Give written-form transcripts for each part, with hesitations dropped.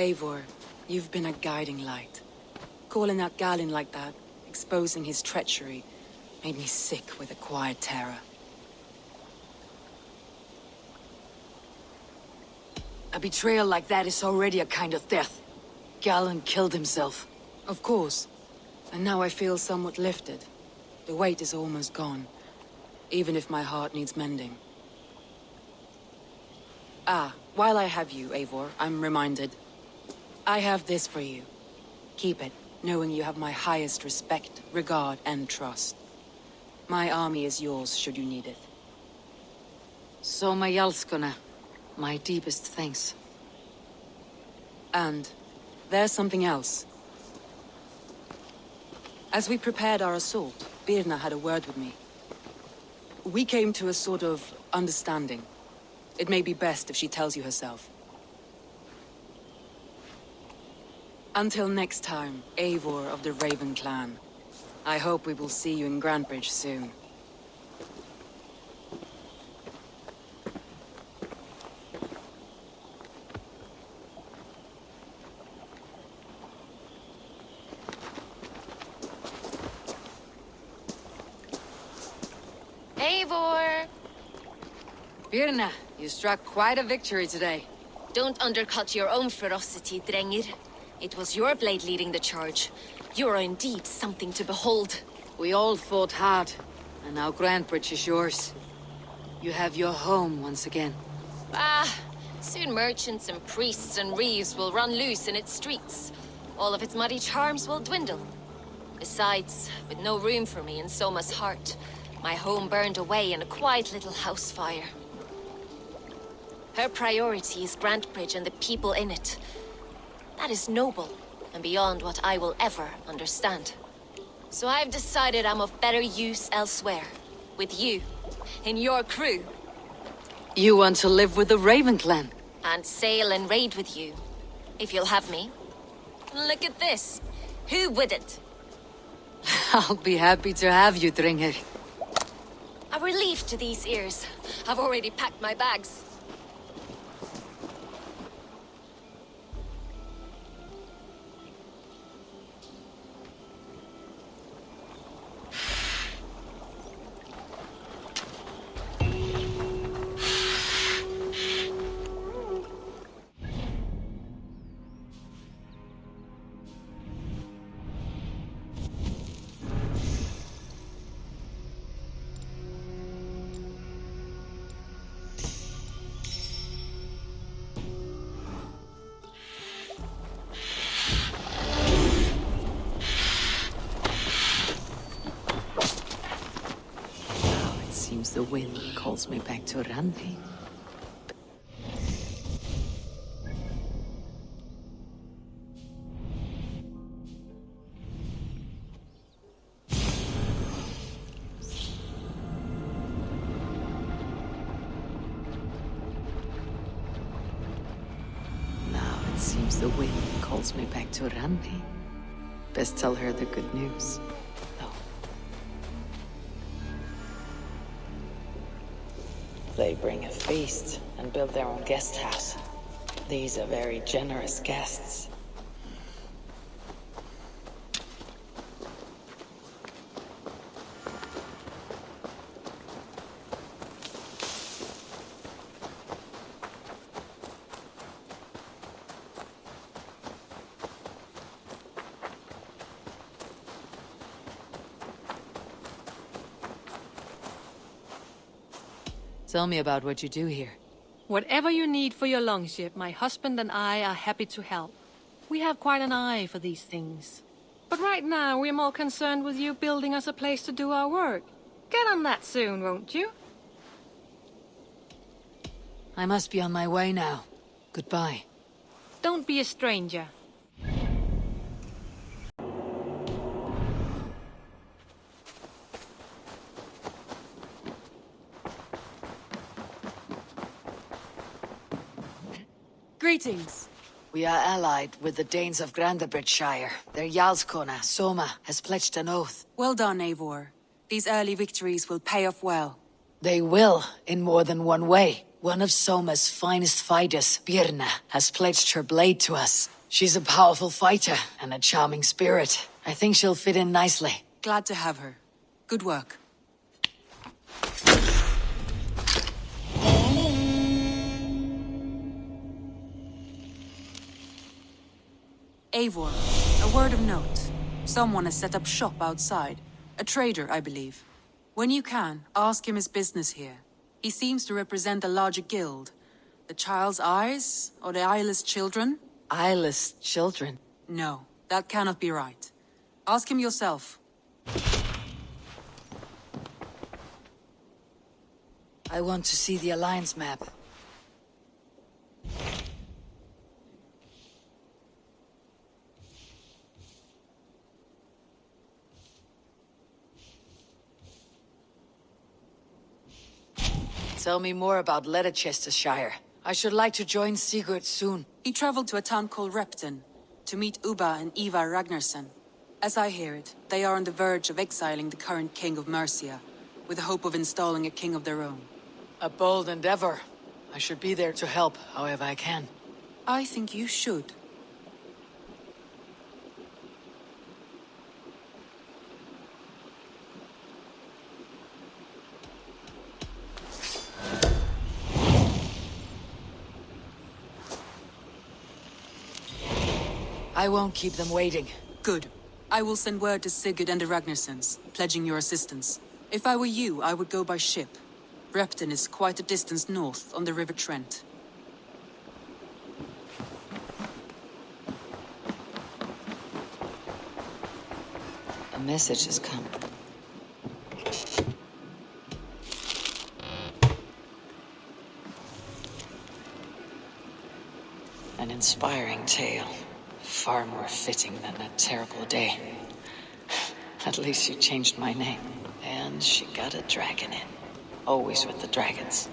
Eivor, you've been a guiding light. Calling out Galinn like that, exposing his treachery, made me sick with a quiet terror. A betrayal like that is already a kind of death. Galinn killed himself. Of course. And now I feel somewhat lifted. The weight is almost gone, even if my heart needs mending. Ah, while I have you, Eivor, I'm reminded. I have this for you. Keep it, knowing you have my highest respect, regard, and trust. My army is yours, should you need it. Soma Jalskona, my deepest thanks. And there's something else. As we prepared our assault, Birna had a word with me. We came to a sort of understanding. It may be best if she tells you herself. Until next time, Eivor of the Raven Clan. I hope we will see you in Grantebridge soon. Eivor! Birna, you struck quite a victory today. Don't undercut your own ferocity, Drengir. It was your blade leading the charge. You are indeed something to behold. We all fought hard, and now Grantebridge is yours. You have your home once again. Soon merchants and priests and reeves will run loose in its streets. All of its muddy charms will dwindle. Besides, with no room for me in Soma's heart, my home burned away in a quiet little house fire. Her priority is Grantebridge and the people in it. That is noble, and beyond what I will ever understand. So I've decided I'm of better use elsewhere. With you, in your crew. You want to live with the Raven Clan? And sail and raid with you, if you'll have me. Look at this. Who wouldn't? I'll be happy to have you, Drengir. A relief to these ears. I've already packed my bags. The wind calls me back to Randi. Now it seems the wind calls me back to Randi. Best tell her the good news. They bring a feast and build their own guest house. These are very generous guests. Tell me about what you do here. Whatever you need for your longship, my husband and I are happy to help. We have quite an eye for these things. But right now, we're more concerned with you building us a place to do our work. Get on that soon, won't you? I must be on my way now. Goodbye. Don't be a stranger. Greetings. We are allied with the Danes of Grantebridgeshire. Their Jarlskona, Soma, has pledged an oath. Well done, Eivor. These early victories will pay off well. They will, in more than one way. One of Soma's finest fighters, Birna, has pledged her blade to us. She's a powerful fighter and a charming spirit. I think she'll fit in nicely. Glad to have her. Good work. Eivor, a word of note. Someone has set up shop outside. A trader, I believe. When you can, ask him his business here. He seems to represent a larger guild. The Child's Eyes, or the Eyeless Children? Eyeless children? No, that cannot be right. Ask him yourself. I want to see the Alliance map. Tell me more about Leicestershire. I should like to join Sigurd soon. He traveled to a town called Repton to meet Ubba and Eva Ragnarsson. As I hear it, they are on the verge of exiling the current king of Mercia, with the hope of installing a king of their own. A bold endeavor. I should be there to help, however I can. I think you should. I won't keep them waiting. Good. I will send word to Sigurd and the Ragnarssons, pledging your assistance. If I were you, I would go by ship. Repton is quite a distance north on the River Trent. A message has come. An inspiring tale. Far more fitting than that terrible day. At least she changed my name. And she got a dragon in. Always with the dragons.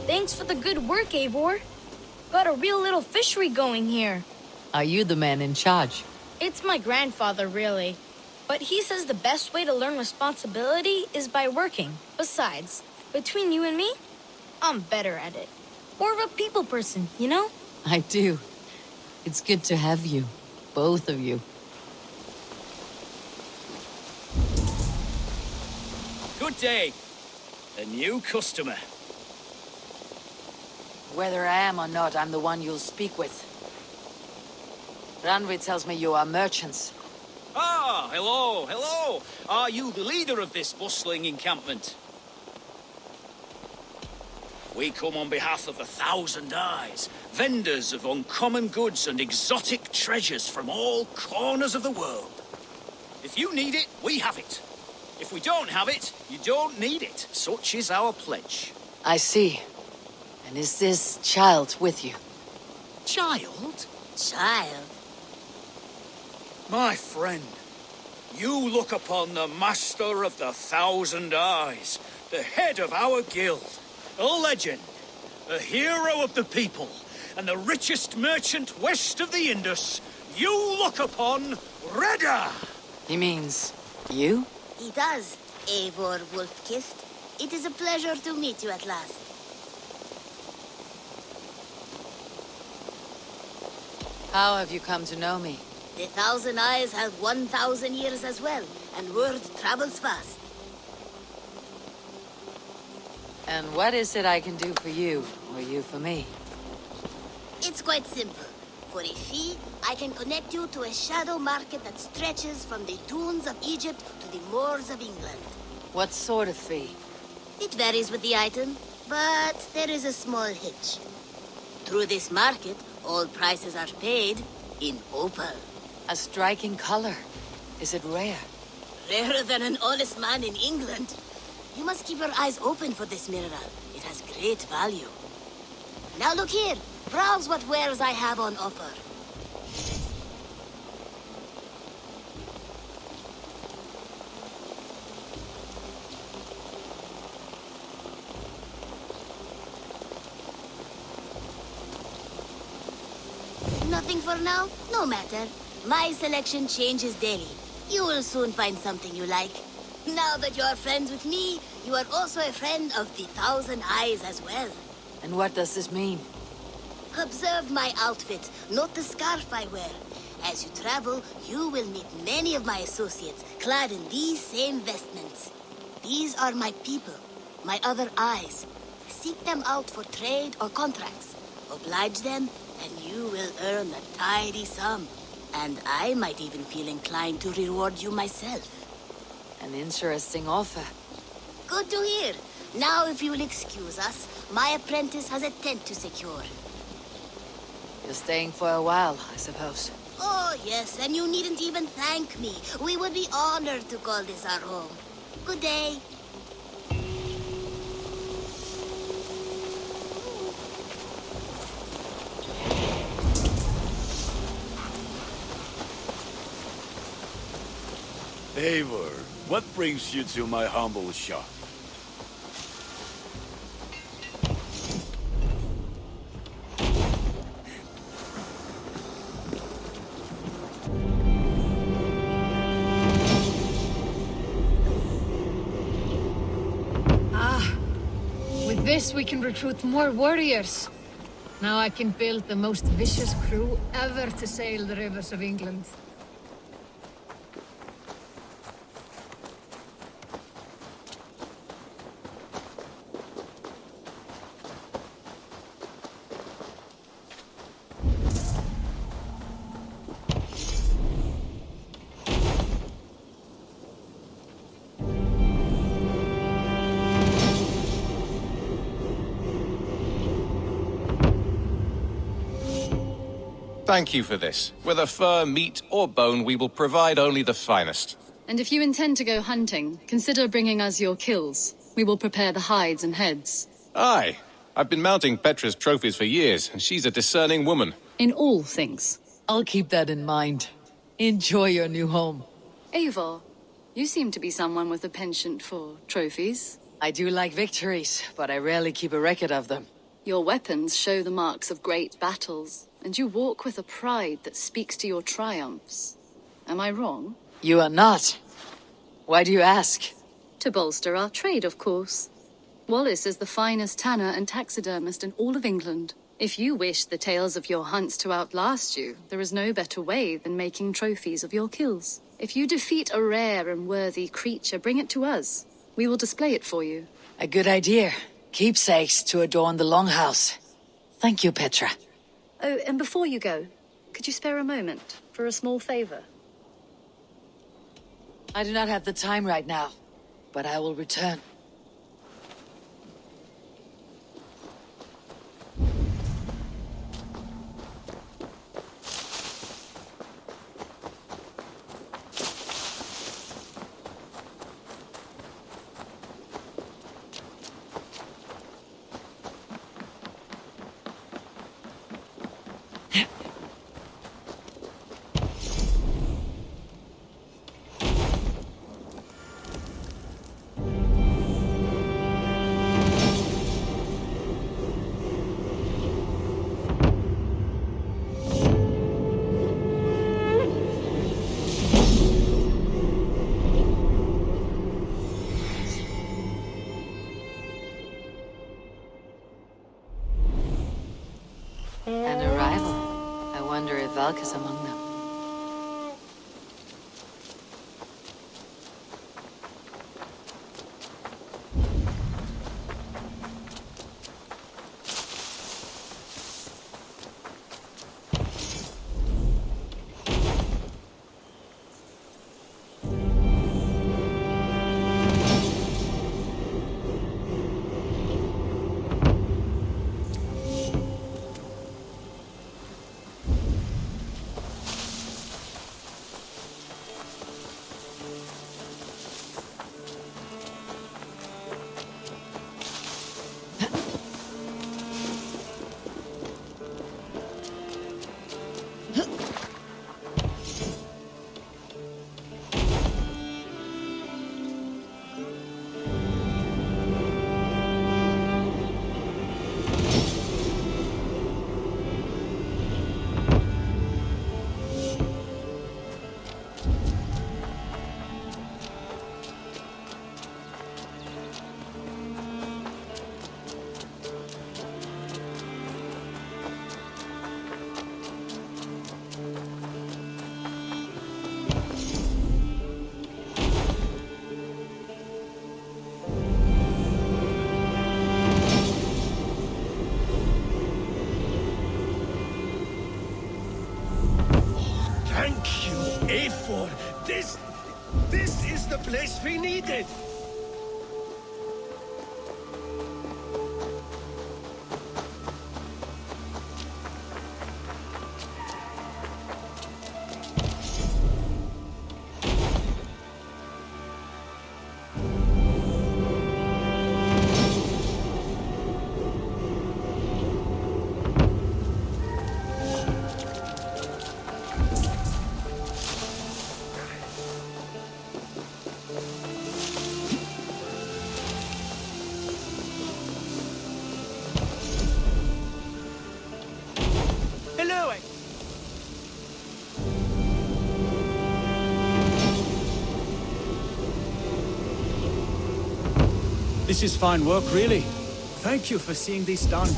Thanks for the good work, Eivor. Got a real little fishery going here. Are you the man in charge? It's my grandfather, really. But he says the best way to learn responsibility is by working. Besides, between you and me, I'm better at it. More of a people person, you know? I do. It's good to have you. Both of you. Good day. A new customer. Whether I am or not, I'm the one you'll speak with. Ranvi tells me you are merchants. Ah, hello, hello. Are you the leader of this bustling encampment? We come on behalf of 1,000 Eyes, vendors of uncommon goods and exotic treasures from all corners of the world. If you need it, we have it. If we don't have it, you don't need it. Such is our pledge. I see. And is this child with you? Child? Child. My friend, you look upon the master of the 1,000 Eyes, the head of our guild, a legend, a hero of the people, and the richest merchant west of the Indus. You look upon Reda! He means you? He does, Eivor Wolf-Kissed. It is a pleasure to meet you at last. How have you come to know me? The 1,000 Eyes have 1,000 years as well, and word travels fast. And what is it I can do for you, or you for me? It's quite simple. For a fee, I can connect you to a shadow market that stretches from the dunes of Egypt to the moors of England. What sort of fee? It varies with the item, but there is a small hitch. Through this market, all prices are paid in opal. A striking color. Is it rare? Rarer than an honest man in England. You must keep your eyes open for this mineral. It has great value. Now look here. Browse what wares I have on offer. Nothing for now? No matter. My selection changes daily. You will soon find something you like. Now that you are friends with me, you are also a friend of the Thousand Eyes as well. And what does this mean? Observe my outfit, note the scarf I wear. As you travel, you will meet many of my associates, clad in these same vestments. These are my people, my other eyes. Seek them out for trade or contracts. Oblige them, and you will earn a tidy sum. And I might even feel inclined to reward you myself. An interesting offer. Good to hear. Now, if you will excuse us, my apprentice has a tent to secure. You're staying for a while, I suppose. Oh, yes, and you needn't even thank me. We would be honored to call this our home. Good day. Eivor, what brings you to my humble shop? With this, we can recruit more warriors. Now I can build the most vicious crew ever to sail the rivers of England. Thank you for this. Whether fur, meat, or bone, we will provide only the finest. And if you intend to go hunting, consider bringing us your kills. We will prepare the hides and heads. Aye. I've been mounting Petra's trophies for years, and she's a discerning woman. In all things. I'll keep that in mind. Enjoy your new home. Eivor, you seem to be someone with a penchant for trophies. I do like victories, but I rarely keep a record of them. Your weapons show the marks of great battles, and you walk with a pride that speaks to your triumphs. Am I wrong? You are not. Why do you ask? To bolster our trade, of course. Wallace is the finest tanner and taxidermist in all of England. If you wish the tales of your hunts to outlast you, there is no better way than making trophies of your kills. If you defeat a rare and worthy creature, bring it to us. We will display it for you. A good idea. Keepsakes to adorn the longhouse. Thank you, Petra. Oh, and before you go, could you spare a moment for a small favor? I do not have the time right now, but I will return. An arrival. I wonder if Valka's among them. for. This is the place we needed. This is fine work, really. Thank you for seeing this done.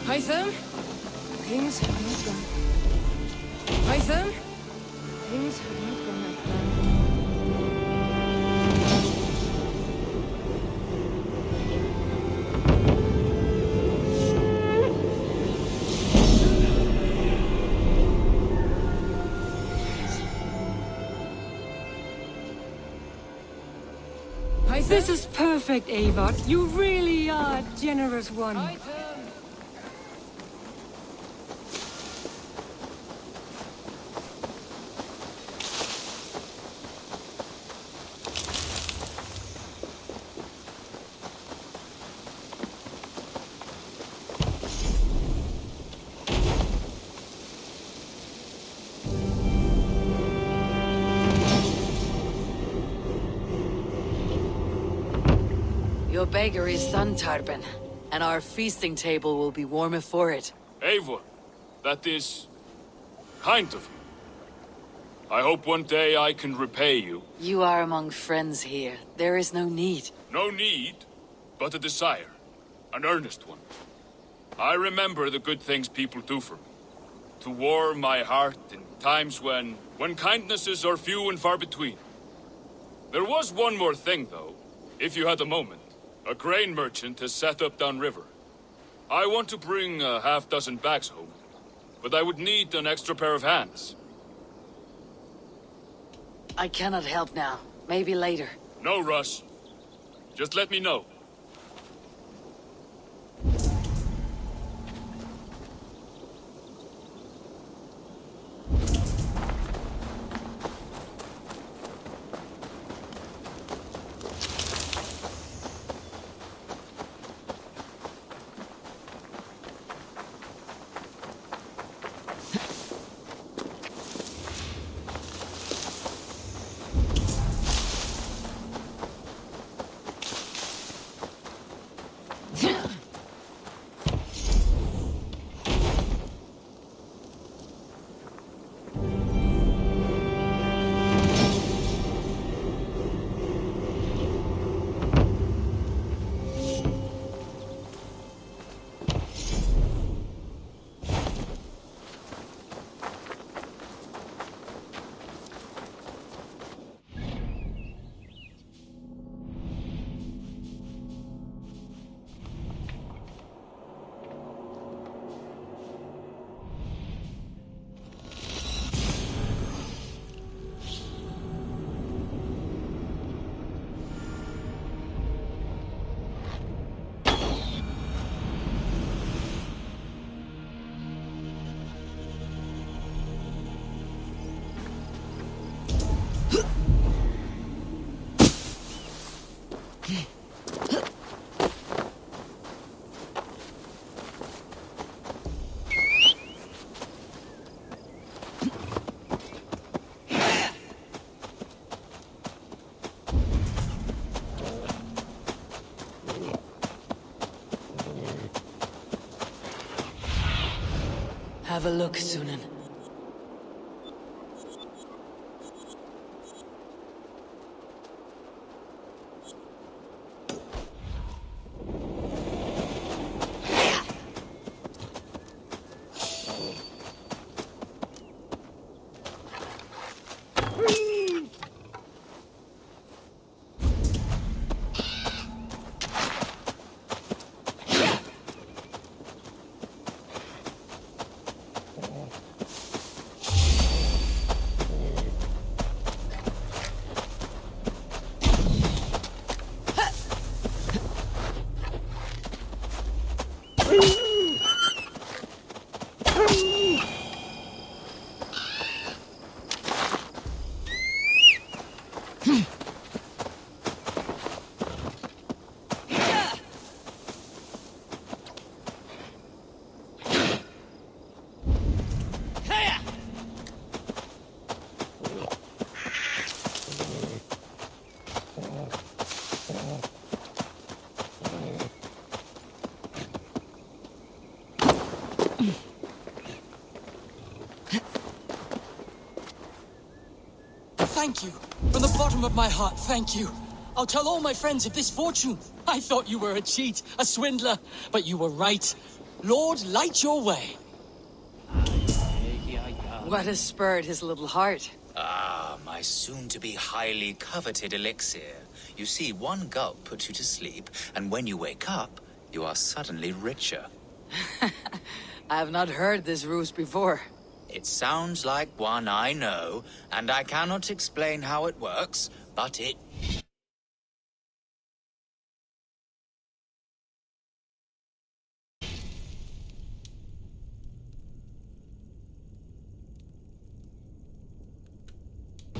Python? Things have not gone. Python? Things have not gone as planned. This is perfect, Avon. You really are a generous one. Your beggar is done, Tarben, and our feasting table will be warmer for it. Eivor, that is kind of you. I hope one day I can repay you. You are among friends here. There is no need. No need, but a desire. An earnest one. I remember the good things people do for me. To warm my heart in times when kindnesses are few and far between. There was one more thing, though, if you had a moment. A grain merchant has set up downriver. I want to bring a half-dozen bags home, but I would need an extra pair of hands. I cannot help now. Maybe later. No rush. Just let me know. Have a look, Sunan. Thank you. From the bottom of my heart, thank you. I'll tell all my friends of this fortune. I thought you were a cheat, a swindler, but you were right. Lord, light your way. What has spurred his little heart? Ah, my soon-to-be highly coveted elixir. You see, one gulp puts you to sleep, and when you wake up, you are suddenly richer. I have not heard this ruse before. It sounds like one I know, and I cannot explain how it works, but it...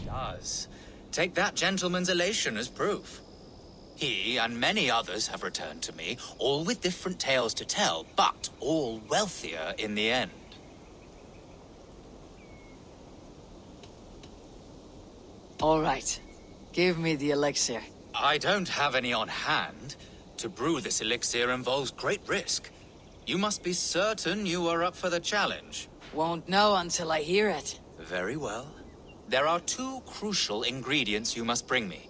does. Take that gentleman's elation as proof. He and many others have returned to me, all with different tales to tell, but all wealthier in the end. All right. Give me the elixir. I don't have any on hand. To brew this elixir involves great risk. You must be certain you are up for the challenge. Won't know until I hear it. Very well. There are two crucial ingredients you must bring me.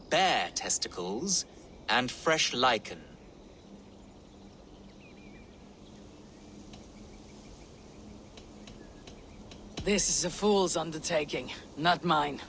Bear testicles and fresh lichen. This is a fool's undertaking, not mine.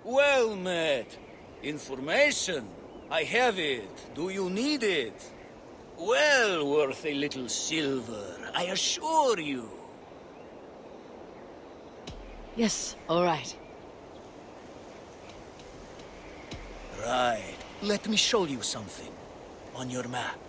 Well met. Information. I have it. Do you need it? Well worth a little silver, I assure you. Yes, all right. Right. Let me show you something. On your map.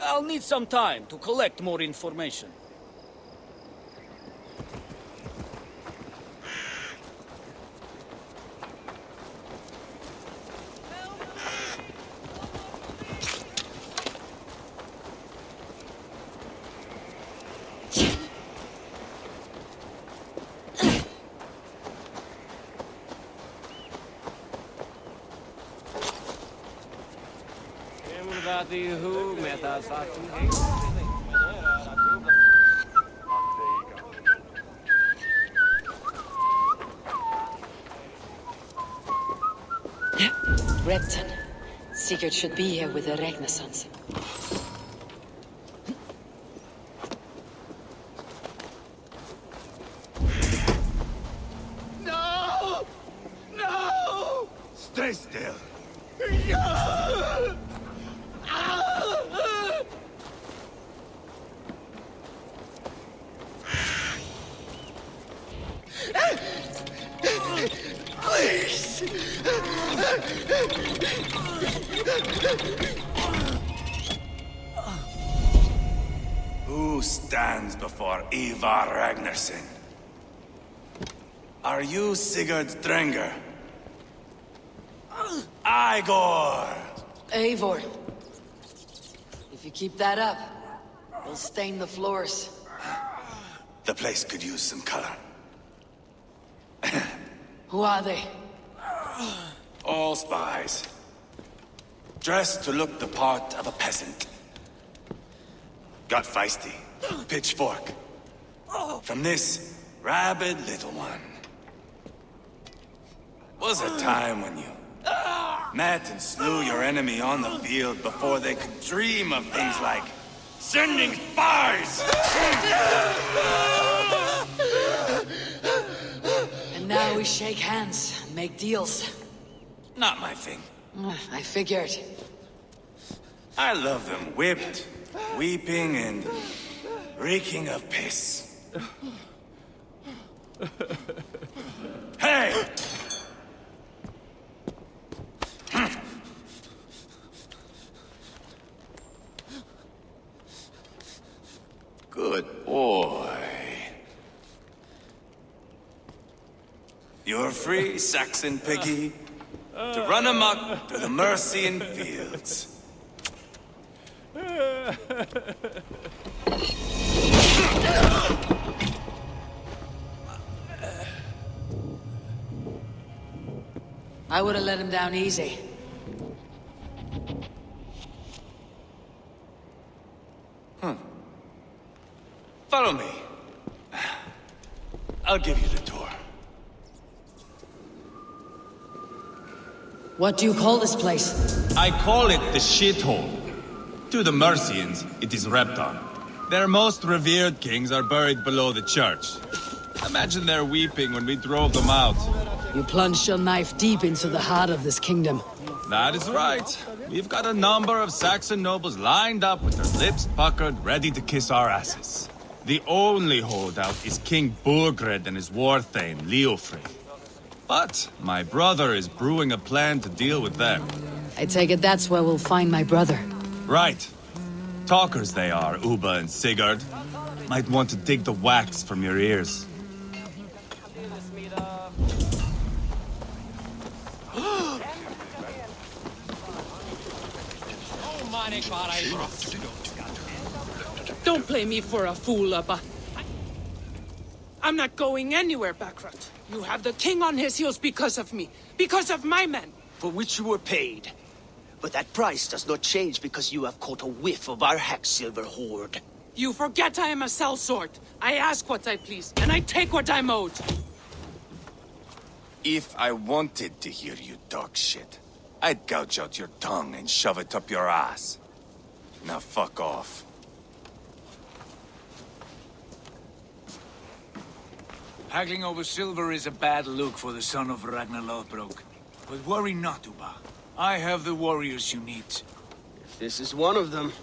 I'll need some time to collect more information. Repton. Sigurd should be here with the Renaissance. No! No! Stay still. No! Please! Who stands before Ivar Ragnarsson? Are you Sigurd Drenger? Igor! Eivor. If you keep that up, We'll stain the floors. The place could use some color. Who are they? All spies. Dressed to look the part of a peasant. Got feisty. Pitchfork. From this rabid little one. Was a time when you met and slew your enemy on the field before they could dream of things like sending spies! And now we shake hands and make deals. Not my thing. I figured. I love them whipped, weeping, and reeking of piss. Hey! Good boy. You're free, Saxon piggy, to run amok through the Mercian fields. I would have let him down easy. Follow me. I'll give you the tour. What do you call this place? I call it the shithole. To the Mercians, it is Repton. Their most revered kings are buried below the church. Imagine their weeping when we drove them out. You plunged your knife deep into the heart of this kingdom. That is right. We've got a number of Saxon nobles lined up with their lips puckered, ready to kiss our asses. The only holdout is King Burgred and his war-thane, Leofrey. But my brother is brewing a plan to deal with them. I take it that's where we'll find my brother. Right. Talkers they are, Uba and Sigurd. Might want to dig the wax from your ears. Don't play me for a fool, Abba. I'm not going anywhere, Backrot. You have the king on his heels because of me. Because of my men. For which you were paid. But that price does not change because you have caught a whiff of our Hacksilver hoard. You forget I am a sellsword. I ask what I please, and I take what I'm owed. If I wanted to hear you talk shit, I'd gouge out your tongue and shove it up your ass. Now fuck off. Haggling over silver is a bad look for the son of Ragnar Lothbrok. But worry not, Uba. I have the warriors you need. If this is one of them,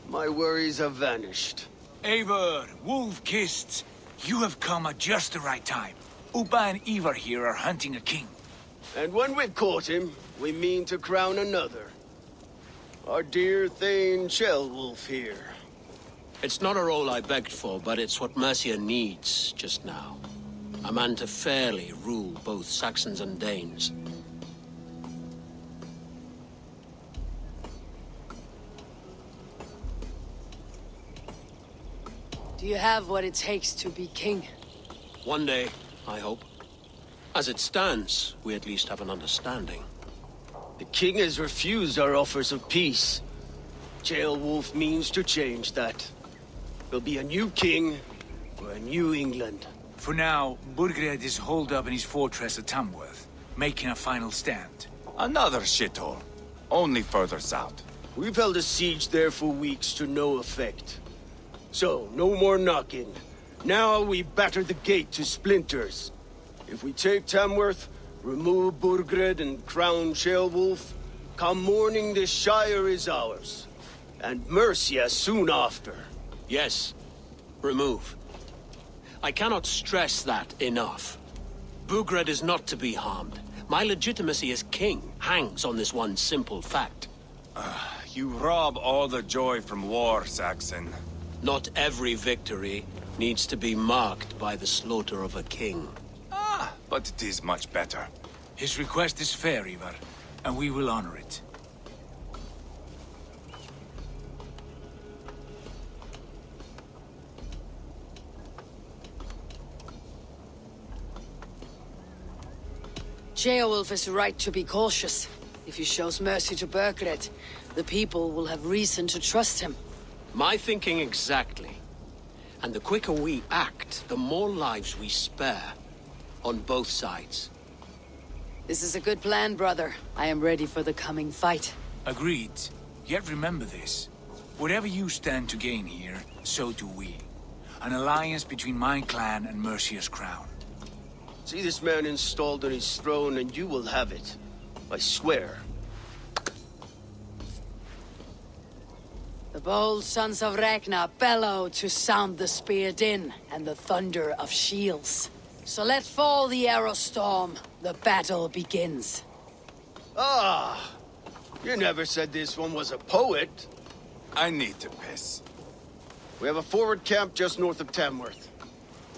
my worries have vanished. Eivor, Wolf-Kissed, you have come at just the right time. Uba and Ivar here are hunting a king. And when we've caught him, we mean to crown another. Our dear Thane Ceolwulf here. It's not a role I begged for, but it's what Mercia needs just now. A man to fairly rule both Saxons and Danes. Do you have what it takes to be king? One day, I hope. As it stands, we at least have an understanding. The king has refused our offers of peace. Ceolwulf means to change that. There'll be a new king for a new England. For now, Burgred is holed up in his fortress at Tamworth, making a final stand. Another shithole. Only further south. We've held a siege there for weeks to no effect. So, no more knocking. Now we batter the gate to splinters. If we take Tamworth, remove Burgred and crown Ceolwulf, come morning the Shire is ours. And Mercia soon after. Yes, remove. I cannot stress that enough. Burgred is not to be harmed. My legitimacy as king hangs on this one simple fact. You rob all the joy from war, Saxon. Not every victory needs to be marked by the slaughter of a king. But it is much better. His request is fair, Ivar, and we will honor it. Ceolwulf is right to be cautious. If he shows mercy to Burgred, the people will have reason to trust him. My thinking exactly. And the quicker we act, the more lives we spare. On both sides. This is a good plan, brother. I am ready for the coming fight. Agreed. Yet remember this. Whatever you stand to gain here, so do we. An alliance between my clan and Mercia's crown. See this man installed on his throne and you will have it. I swear. The bold sons of Ragnar bellow to sound the spear din and the thunder of shields. So let fall the arrow storm. The battle begins. Ah! You never said this one was a poet. I need to piss. We have a forward camp just north of Tamworth.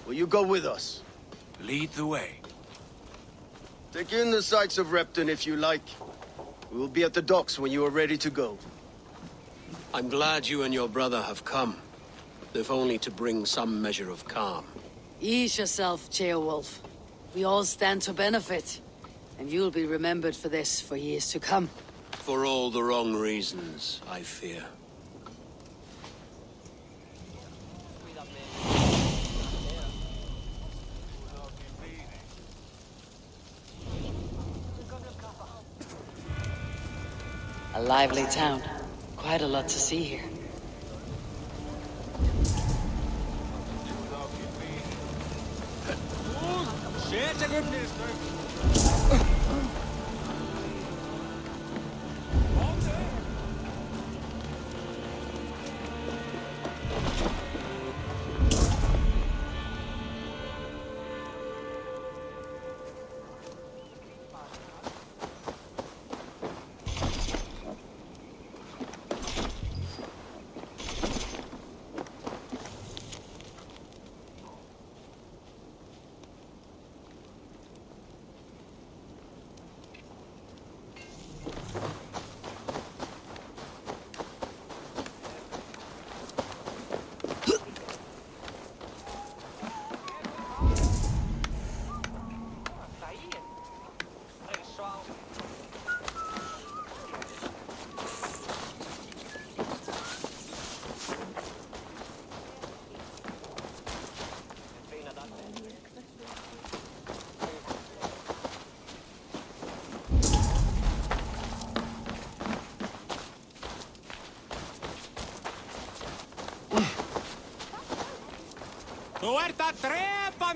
Will you go with us? Lead the way. Take in the sights of Repton if you like. We will be at the docks when you are ready to go. I'm glad you and your brother have come. If only to bring some measure of calm. Ease yourself, Ceolwulf. We all stand to benefit. And you'll be remembered for this for years to come. For all the wrong reasons, I fear. A lively town. Quite a lot to see here.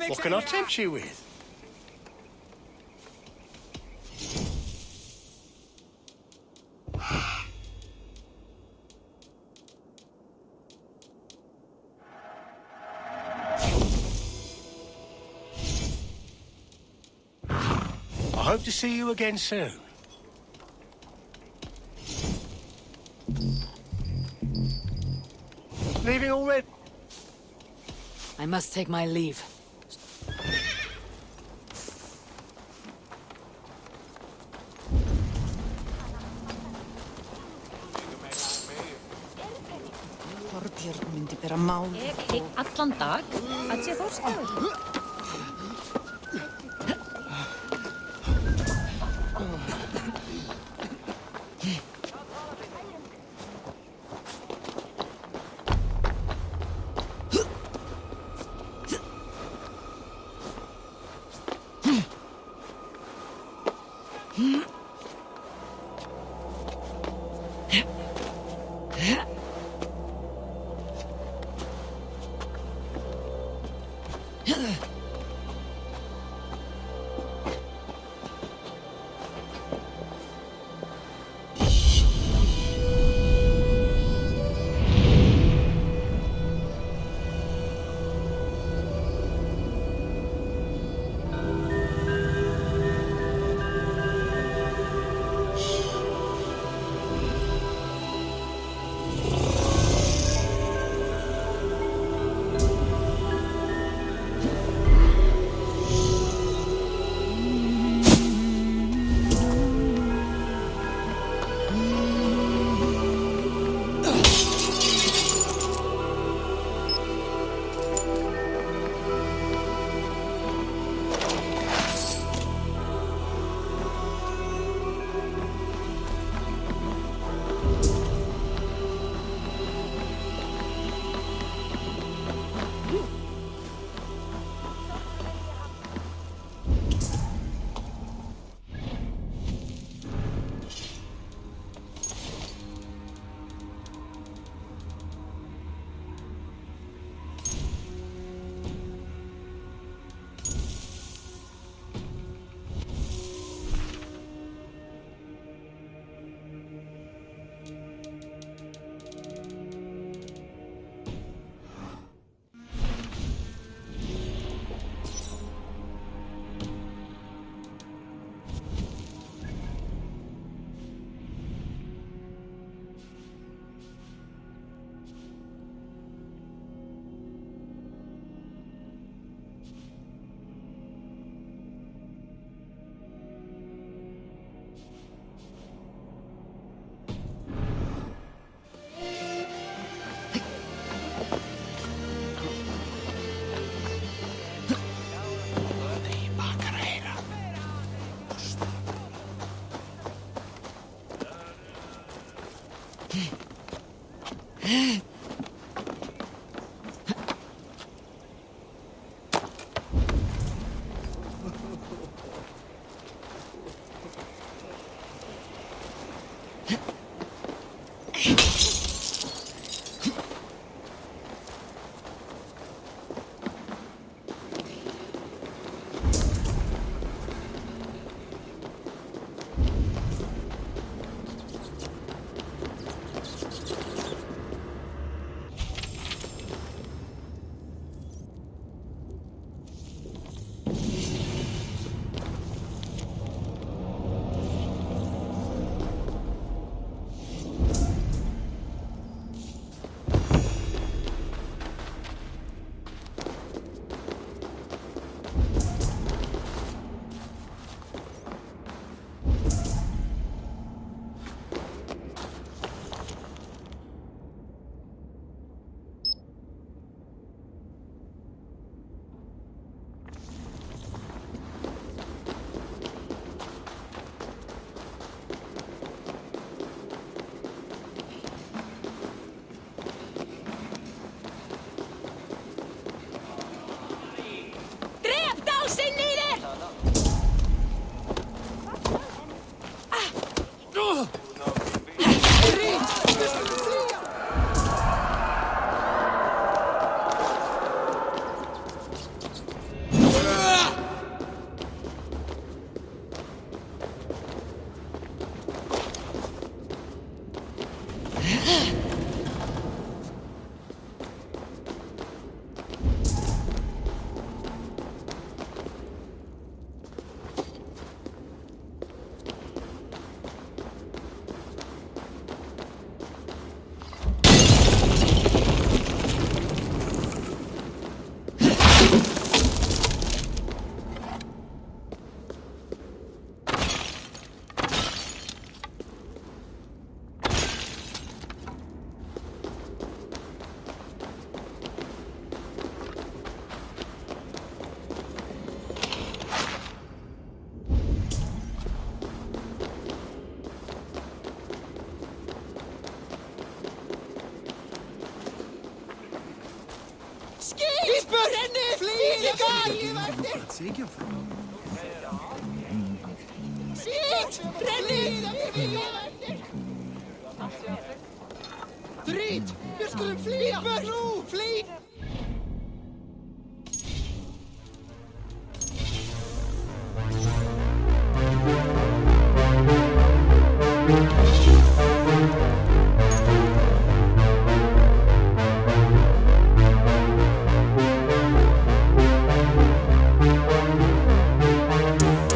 What can I tempt you with? I hope to see you again soon. Leaving already? I must take my leave. Þorbjörn myndi bera mál. Allan dag? Að sé Þorstegur? Drit! Wir skulle fly! Fly!